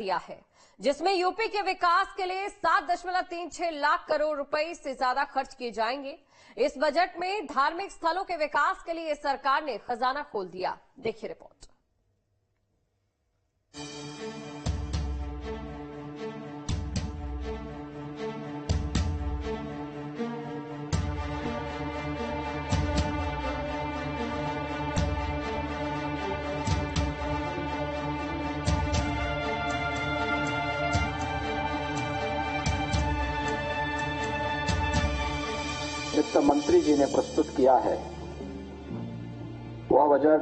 दिया है, जिसमें यूपी के विकास के लिए 7.36 लाख करोड़ रुपए से ज्यादा खर्च किए जाएंगे। इस बजट में धार्मिक स्थलों के विकास के लिए सरकार ने खजाना खोल दिया। देखिए रिपोर्ट। वित्त मंत्री जी ने प्रस्तुत किया है वह बजट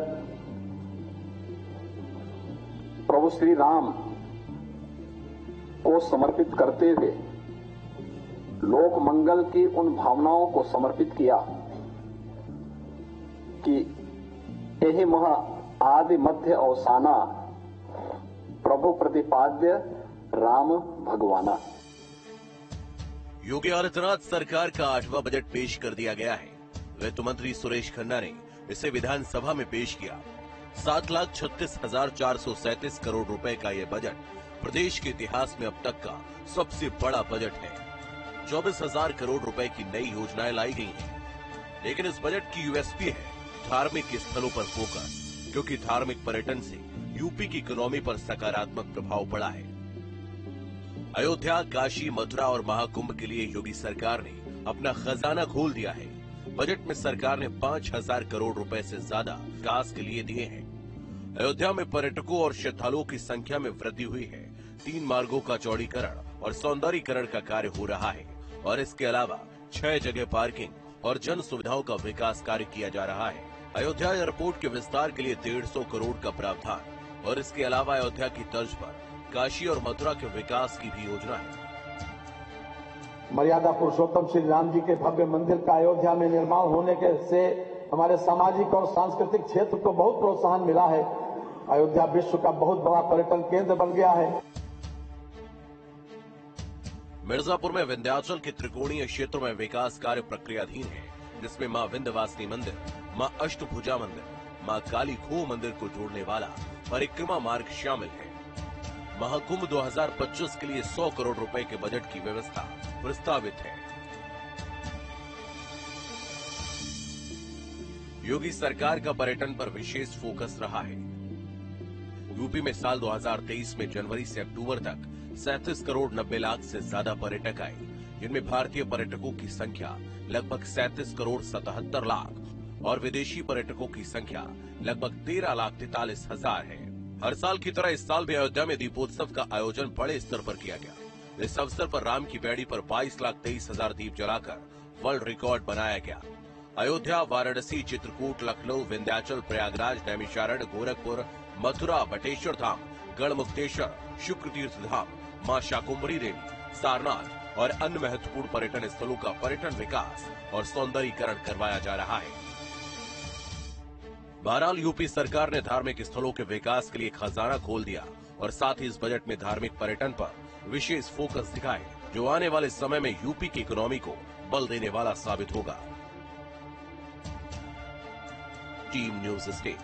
प्रभु श्री राम को समर्पित करते हुए लोक मंगल की उन भावनाओं को समर्पित किया कि यही मह आदि मध्य अवसाना प्रभु प्रतिपाद्य राम भगवाना। योगी आदित्यनाथ सरकार का 8वां बजट पेश कर दिया गया है। वित्त मंत्री सुरेश खन्ना ने इसे विधानसभा में पेश किया। 7,36,437 करोड़ रुपए का यह बजट प्रदेश के इतिहास में अब तक का सबसे बड़ा बजट है। 24,000 करोड़ रुपए की नई योजनाएं लाई गई हैं। लेकिन इस बजट की यूएसपी है धार्मिक स्थलों पर फोकस, क्योंकि धार्मिक पर्यटन से यूपी की इकोनॉमी पर सकारात्मक प्रभाव पड़ा है। अयोध्या, काशी, मथुरा और महाकुंभ के लिए योगी सरकार ने अपना खजाना खोल दिया है। बजट में सरकार ने 5,000 करोड़ रुपए से ज्यादा विकास के लिए दिए हैं। अयोध्या में पर्यटकों और श्रद्धालुओं की संख्या में वृद्धि हुई है। 3 मार्गों का चौड़ीकरण और सौंदर्यीकरण का कार्य हो रहा है और इसके अलावा 6 जगह पार्किंग और जन सुविधाओं का विकास कार्य किया जा रहा है। अयोध्या एयरपोर्ट के विस्तार के लिए 150 करोड़ का प्रावधान और इसके अलावा अयोध्या की तर्ज पर काशी और मथुरा के विकास की भी योजना है। मर्यादा पुरुषोत्तम श्री राम जी के भव्य मंदिर का अयोध्या में निर्माण होने के से हमारे सामाजिक और सांस्कृतिक क्षेत्र को बहुत प्रोत्साहन मिला है। अयोध्या विश्व का बहुत बड़ा पर्यटन केंद्र बन गया है। मिर्जापुर में विंध्याचल के त्रिकोणीय क्षेत्र में विकास कार्य प्रक्रियाधीन है, जिसमें मां विंध्यवासिनी मंदिर, मां अष्टभुजा मंदिर, मां काली खोह मंदिर को जोड़ने वाला परिक्रमा मार्ग शामिल है। महाकुंभ 2025 के लिए 100 करोड़ रुपए के बजट की व्यवस्था प्रस्तावित है। योगी सरकार का पर्यटन पर विशेष फोकस रहा है। यूपी में साल 2023 में जनवरी से अक्टूबर तक 37 करोड़ 90 लाख से ज्यादा पर्यटक आए, जिनमें भारतीय पर्यटकों की संख्या लगभग 37 करोड़ 77 लाख और विदेशी पर्यटकों की संख्या लगभग 13,43,000 है। हर साल की तरह इस साल भी अयोध्या में दीपोत्सव का आयोजन बड़े स्तर पर किया गया। इस अवसर पर राम की पैड़ी पर 22,23,000 दीप जलाकर वर्ल्ड रिकॉर्ड बनाया गया। अयोध्या, वाराणसी, चित्रकूट, लखनऊ, विंध्याचल, प्रयागराज, नैमिषारण्य, गोरखपुर, मथुरा, बटेश्वर धाम, गढ़मुक्तेश्वर, शुक्र तीर्थ धाम, मां शाकुंभरी देवी, सारनाथ और अन्य महत्वपूर्ण पर्यटन स्थलों का पर्यटन विकास और सौंदर्यीकरण करवाया जा रहा है। बहरहाल यूपी सरकार ने धार्मिक स्थलों के विकास के लिए खजाना खोल दिया और साथ ही इस बजट में धार्मिक पर्यटन पर विशेष फोकस दिखाए, जो आने वाले समय में यूपी की इकोनॉमी को बल देने वाला साबित होगा। Team news state.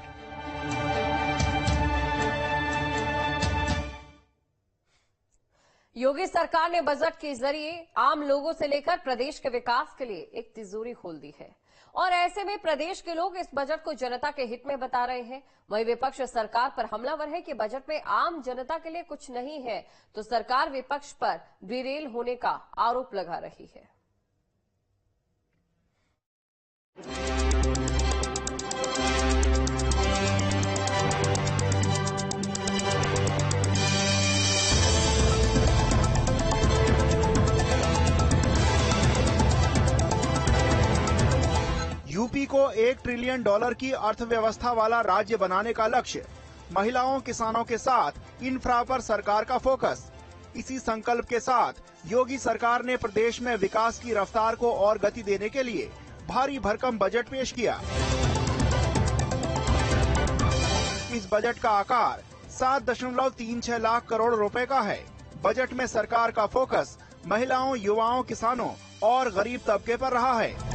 योगी सरकार ने बजट के जरिए आम लोगों से लेकर प्रदेश के विकास के लिए एक तिजोरी खोल दी है और ऐसे में प्रदेश के लोग इस बजट को जनता के हित में बता रहे हैं। वहीं विपक्ष सरकार पर हमलावर है कि बजट में आम जनता के लिए कुछ नहीं है, तो सरकार विपक्ष पर डिरेल होने का आरोप लगा रही है। यूपी को $1 ट्रिलियन की अर्थव्यवस्था वाला राज्य बनाने का लक्ष्य। महिलाओं, किसानों के साथ इंफ्रा पर सरकार का फोकस। इसी संकल्प के साथ योगी सरकार ने प्रदेश में विकास की रफ्तार को और गति देने के लिए भारी भरकम बजट पेश किया। इस बजट का आकार 7.36 लाख करोड़ रुपए का है। बजट में सरकार का फोकस महिलाओं, युवाओं, किसानों और गरीब तबके पर रहा है।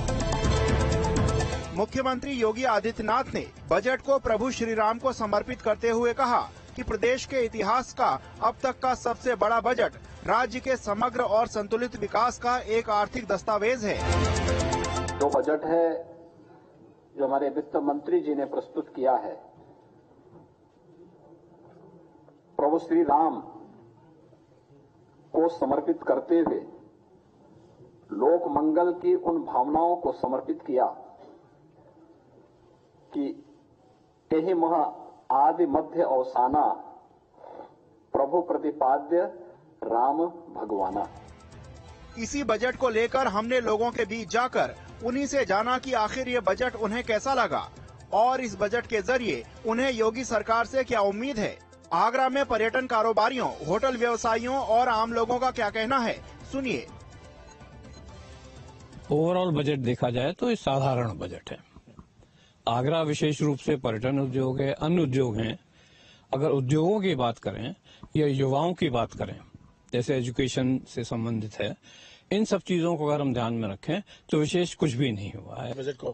मुख्यमंत्री योगी आदित्यनाथ ने बजट को प्रभु श्री राम को समर्पित करते हुए कहा कि प्रदेश के इतिहास का अब तक का सबसे बड़ा बजट राज्य के समग्र और संतुलित विकास का एक आर्थिक दस्तावेज है। जो बजट है जो हमारे वित्त मंत्री जी ने प्रस्तुत किया है, प्रभु श्री राम को समर्पित करते हुए लोक मंगल की उन भावनाओं को समर्पित किया कि यही मह आदि मध्य अवसाना प्रभु प्रतिपाद्य राम भगवाना। इसी बजट को लेकर हमने लोगों के बीच जाकर उन्हीं से जाना कि आखिर ये बजट उन्हें कैसा लगा और इस बजट के जरिए उन्हें योगी सरकार से क्या उम्मीद है। आगरा में पर्यटन कारोबारियों, होटल व्यवसायियों और आम लोगों का क्या कहना है, सुनिए। ओवरऑल बजट देखा जाए तो ये साधारण बजट है। आगरा विशेष रूप से पर्यटन उद्योग है, अन्य उद्योग हैं। अगर उद्योगों की बात करें या युवाओं की बात करें, जैसे एजुकेशन से संबंधित है, इन सब चीजों को अगर हम ध्यान में रखें तो विशेष कुछ भी नहीं हुआ है।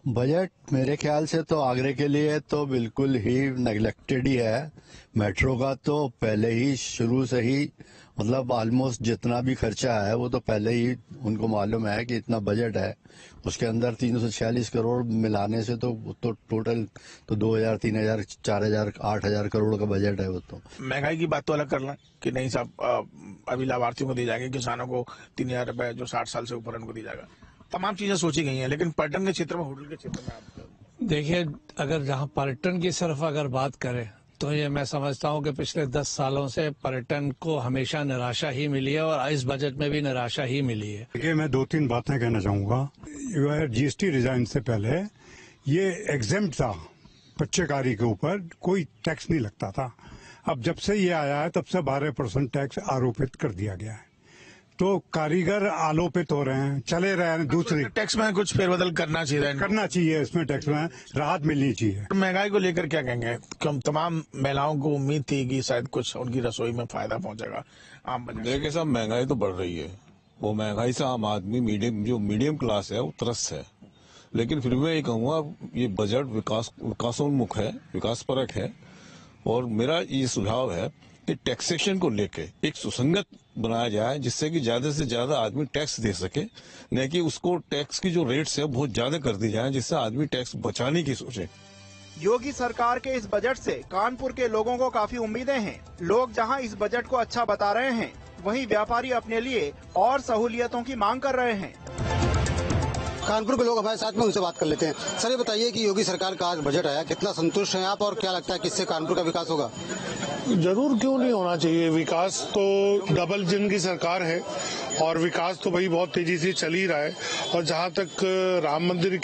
बजट मेरे ख्याल से तो आगरे के लिए तो बिल्कुल ही नेग्लेक्टेड ही है। मेट्रो का तो पहले ही शुरू से ही मतलब ऑलमोस्ट जितना भी खर्चा है वो तो पहले ही उनको मालूम है कि इतना बजट है। उसके अंदर 346 करोड़ मिलाने से तो टोटल तो 2000, 3000, 4000, 8000 करोड़ का बजट है वो तो। महंगाई की बात तो अलग करना कि नहीं साहब, अभी लाभार्थियों को दिए जाएंगे, किसानों को 3000 रुपए जो 60 साल से ऊपर उनको दी जाएगा। तमाम चीजें सोची गई हैं, लेकिन पर्यटन के क्षेत्र में, होटल के क्षेत्र में आप देखिए, अगर जहां पर्यटन की सिर्फ अगर बात करें तो ये मैं समझता हूं कि पिछले 10 सालों से पर्यटन को हमेशा निराशा ही मिली है और इस बजट में भी निराशा ही मिली है। देखिए, मैं 2-3 बातें कहना चाहूंगा। जीएसटी रिजाइन से पहले ये एग्जेम्प्ट था, पच्चेकारी के ऊपर कोई टैक्स नहीं लगता था। अब जब से ये आया है तब से 12% टैक्स आरोपित कर दिया गया है, तो कारीगर आलोपित हो रहे हैं, चले रहे हैं। दूसरी टैक्स में कुछ फेरबदल करना चाहिए, इसमें टैक्स में राहत मिलनी चाहिए। महंगाई को लेकर क्या कहेंगे? तमाम महिलाओं को उम्मीद थी कि शायद कुछ उनकी रसोई में फायदा पहुंचेगा। आम देखिए साहब, महंगाई तो बढ़ रही है। वो महंगाई से आम आदमी मीडियम क्लास है वो त्रस्त है। लेकिन फिर मैं ये कहूँगा, ये बजट विकासोन्मुख है, विकास परक है। और मेरा ये सुझाव है कि टैक्सेशन को लेके एक सुसंगत बनाया जाए, जिससे कि ज्यादा से ज्यादा आदमी टैक्स दे सके, न कि उसको टैक्स की जो रेट्स है बहुत ज्यादा कर दी जाए, जिससे आदमी टैक्स बचाने की सोचे। योगी सरकार के इस बजट से कानपुर के लोगों को काफी उम्मीदें हैं। लोग जहां इस बजट को अच्छा बता रहे हैं, वहीं व्यापारी अपने लिए और सहूलियतों की मांग कर रहे हैं। कानपुर के लोग हमारे साथ में, उनसे बात कर लेते हैं। सर, ये बताइए कि योगी सरकार का आज बजट आया, कितना संतुष्ट हैं आप और क्या लगता है कि इससे कानपुर का विकास होगा? जरूर, क्यों नहीं होना चाहिए। विकास तो डबल इंजन की सरकार है और विकास तो भाई बहुत तेजी से चल ही रहा है। और जहां तक राम मंदिर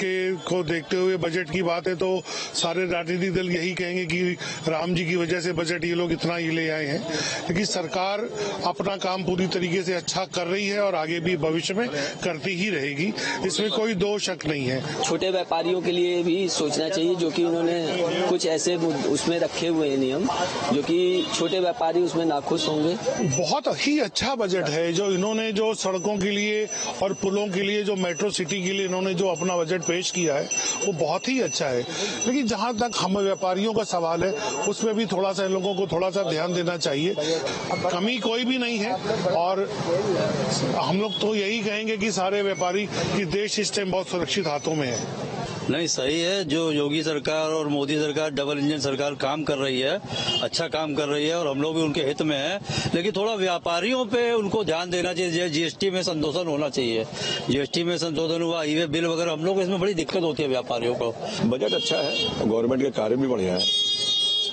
को देखते हुए बजट की बात है, तो सारे राजनीतिक दल यही कहेंगे कि राम जी की वजह से बजट ये लोग इतना ही ले आए हैं। लेकिन सरकार अपना काम पूरी तरीके से अच्छा कर रही है और आगे भी भविष्य में करती ही रहेगी, इसमें कोई दो शक नहीं है। छोटे व्यापारियों के लिए भी सोचना चाहिए, जो कि उन्होंने कुछ ऐसे उसमें रखे हुए हैं नियम, जो कि छोटे व्यापारी उसमें नाखुश होंगे। बहुत ही अच्छा बजट है जो इन्होंने, जो सड़कों के लिए और पुलों के लिए, जो मेट्रो सिटी के लिए इन्होंने जो अपना बजट पेश किया है, वो बहुत ही अच्छा है। लेकिन जहां तक हम व्यापारियों का सवाल है, उसमें भी थोड़ा सा इन लोगों को थोड़ा सा ध्यान देना चाहिए। कमी कोई भी नहीं है और हम लोग तो यही कहेंगे कि सारे व्यापारी की देश इस टाइम बहुत सुरक्षित हाथों में है। नहीं, सही है। जो योगी सरकार और मोदी सरकार डबल इंजन सरकार काम कर रही है, अच्छा काम कर रही है और हम लोग भी उनके हित में है। लेकिन थोड़ा व्यापारियों पे उनको ध्यान देना चाहिए। जीएसटी में संशोधन होना चाहिए। जीएसटी में संशोधन हुआ, ई वे बिल वगैरह, हम लोग इसमें बड़ी दिक्कत होती है व्यापारियों को। बजट अच्छा है, गवर्नमेंट के कार्य भी बढ़िया है।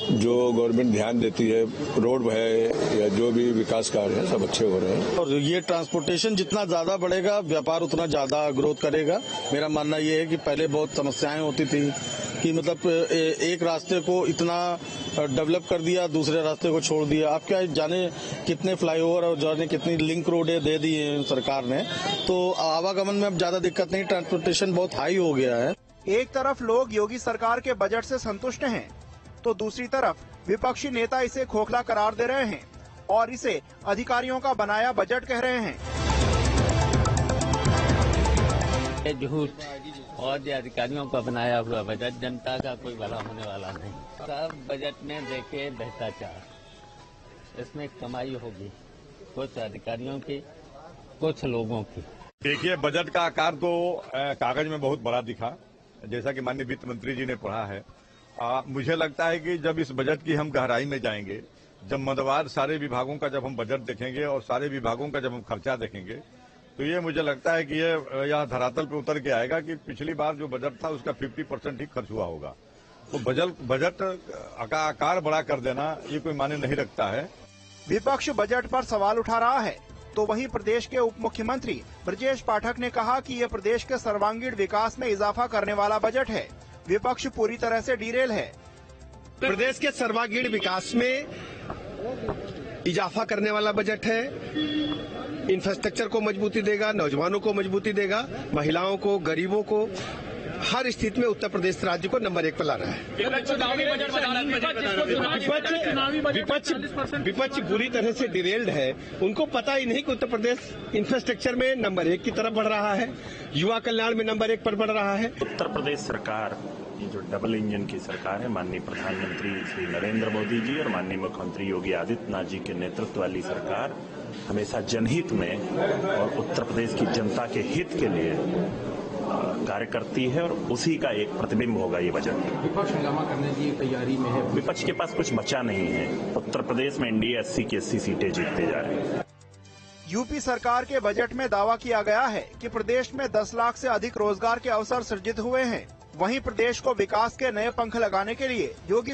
जो गवर्नमेंट ध्यान देती है, रोड है या जो भी विकास कार्य है, सब अच्छे हो रहे हैं। और ये ट्रांसपोर्टेशन जितना ज्यादा बढ़ेगा, व्यापार उतना ज्यादा ग्रोथ करेगा। मेरा मानना ये है कि पहले बहुत समस्याएं होती थी कि मतलब एक रास्ते को इतना डेवलप कर दिया, दूसरे रास्ते को छोड़ दिया। आप क्या जाने कितने फ्लाईओवर और जाने कितनी लिंक रोडें दे दी है सरकार ने, तो आवागमन में अब ज्यादा दिक्कत नहीं, ट्रांसपोर्टेशन बहुत हाई हो गया है। एक तरफ लोग योगी सरकार के बजट से संतुष्ट हैं, तो दूसरी तरफ विपक्षी नेता इसे खोखला करार दे रहे हैं और इसे अधिकारियों का बनाया बजट कह रहे हैं। झूठ और अधिकारियों का बनाया हुआ बजट, जनता का कोई भला होने वाला नहीं। सब बजट में देखे भ्रष्टाचार, इसमें कमाई होगी कुछ अधिकारियों की, कुछ लोगों की। देखिए, बजट का आकार तो कागज में बहुत बड़ा दिखा, जैसा कि माननीय वित्त मंत्री जी ने पढ़ा है। मुझे लगता है कि जब इस बजट की हम गहराई में जाएंगे, जब मदवार सारे विभागों का जब हम बजट देखेंगे और सारे विभागों का जब हम खर्चा देखेंगे, तो ये मुझे लगता है कि यह धरातल पे उतर के आएगा कि पिछली बार जो बजट था उसका 50% ही खर्च हुआ होगा। तो बजट का आकार बड़ा कर देना ये कोई मायने नहीं रखता है। विपक्ष बजट पर सवाल उठा रहा है, तो वहीं प्रदेश के उप मुख्यमंत्री ब्रजेश पाठक ने कहा कि ये प्रदेश के सर्वांगीण विकास में इजाफा करने वाला बजट है। विपक्ष पूरी तरह से डीरेल है। प्रदेश के सर्वांगीण विकास में इजाफा करने वाला बजट है। इंफ्रास्ट्रक्चर को मजबूती देगा, नौजवानों को मजबूती देगा, महिलाओं को, गरीबों को, हर स्थिति में उत्तर प्रदेश राज्य को नंबर 1 पर ला रहा है। विपक्ष बुरी तरह से डिरेल्ड है। उनको पता ही नहीं कि उत्तर प्रदेश इंफ्रास्ट्रक्चर में नंबर 1 की तरफ बढ़ रहा है, युवा कल्याण में नंबर 1 पर बढ़ रहा है। उत्तर प्रदेश सरकार, ये जो डबल इंजन की सरकार है, माननीय प्रधानमंत्री श्री नरेंद्र मोदी जी और माननीय मुख्यमंत्री योगी आदित्यनाथ जी के नेतृत्व वाली सरकार हमेशा जनहित में और उत्तर प्रदेश की जनता के हित के लिए कार्य करती है और उसी का एक प्रतिबिंब होगा ये बजट। विपक्ष हंगामा करने की तैयारी में है। विपक्ष के पास कुछ बचा नहीं है। उत्तर प्रदेश में एनडीए 80 की 80 सीटें जीतते जा रहे हैं। यूपी सरकार के बजट में दावा किया गया है कि प्रदेश में 10 लाख से अधिक रोजगार के अवसर सृजित हुए हैं। वहीं प्रदेश को विकास के नए पंख लगाने के लिए योगी